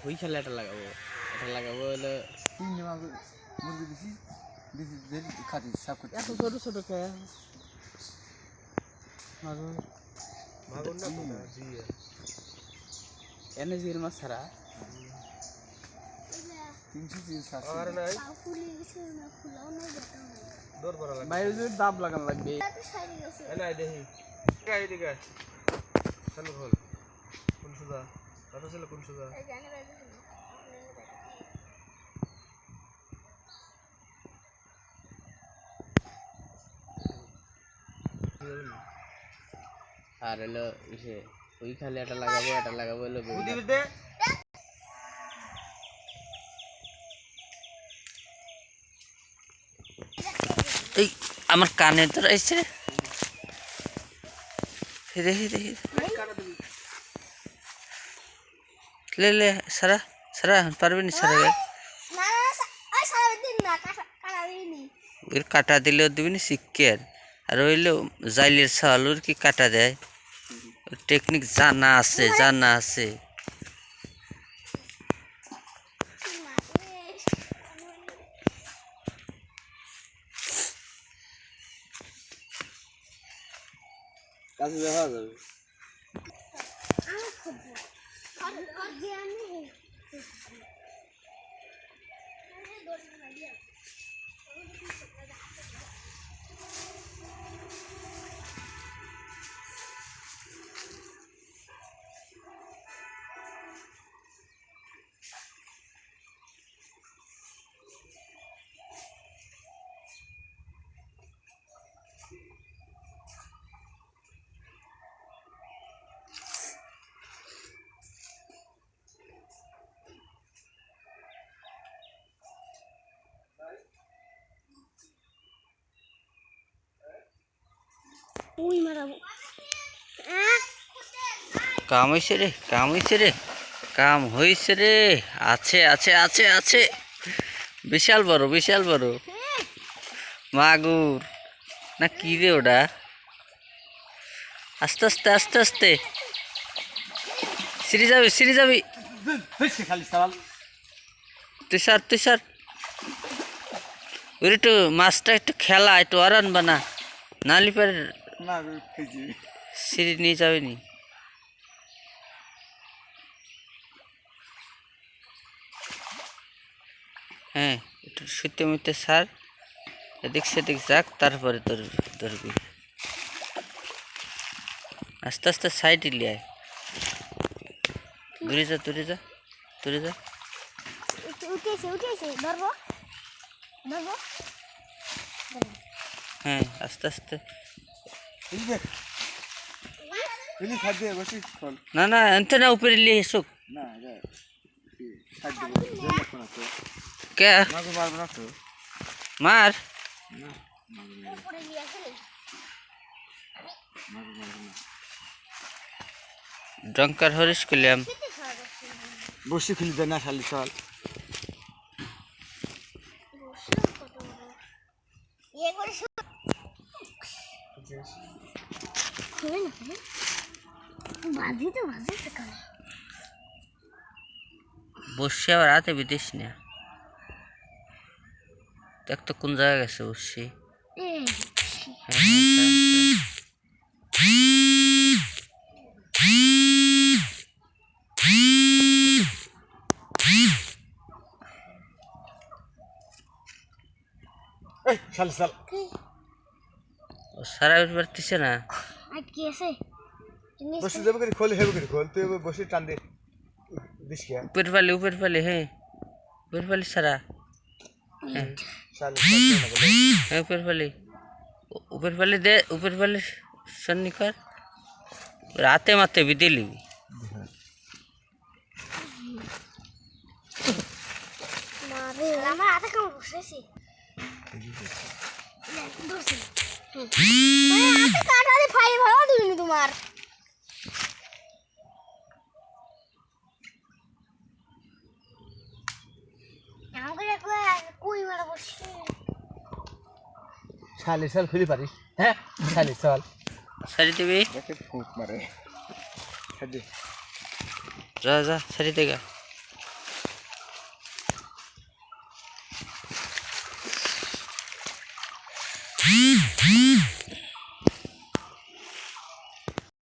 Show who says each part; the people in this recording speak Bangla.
Speaker 1: ওই খেলা এটা লাগাবো হলো
Speaker 2: মুরগি দিছি খাতি সাফ করতে
Speaker 1: এত ছোট ছোট কে
Speaker 2: মাগুর না কোনা জি
Speaker 1: এনে জির মাছ ছাড়া
Speaker 2: 300 জির সাথে আর নাই ফুলি গেছে না ফুলাও না যেটা দর বড় লাগে
Speaker 1: বাইরে যদি দাব লাগান লাগবে
Speaker 2: এলাই দেখি গাই দিকে চল খোল কোন সুদা কত ছিল কোন সুদা
Speaker 1: আর হলো ইসে ওই খালি এটা লাগাবো হলো এই আমার কানে তো আইছে দেখি লে সারা পারবি না সারা ওর কাটা দিলেও দিবি না শিক্ষের আর হইলো জাইলের চালুর কি কাটা দেয় টেকনিক জানা আছে কাছে দেখা যাবে কাম হয়েছে রে আছে বিশাল বড় মাগুর না কি রে ওটা আস্তে সিঁড়ি যাবি তুই সার ওর একটু মাছটা একটু খেলা একটু আর আনবা না নালি পারে সিঁড়ি নিয়ে যাবে নি হ্যাঁ একটু শুতে সার এদিক সেদিক যাক তারপরে ধরবি আস্তে সাইড লিয়ায় দূরে যা হ্যাঁ আস্তে না এনতে না উপরে লিয়ে এসুক কে মার ডঙ্কার হরিশ করলাম
Speaker 2: বসে খুলি দেয় না খালি চল
Speaker 1: বসে আবার রাতে বিদেশ না দেখ তো কোন জায়গায় গেছে বসছি সারা পারতেছে না
Speaker 2: বসে যাবে করে খোল হেবে করে খোল তুই বসে টান দে দিস কে
Speaker 1: উপর পালে হ্যাঁ উপর পালে সারা হ্যাঁ উপর পালে দে উপর পালে সন্নি কর রাতে মাতে भी दे ली
Speaker 3: তোমার
Speaker 2: শালি শাল খুলি পারিস হ্যাঁ শালি শাল
Speaker 1: সারি দিবি
Speaker 2: ফুক মারে
Speaker 1: যা সারি দেগা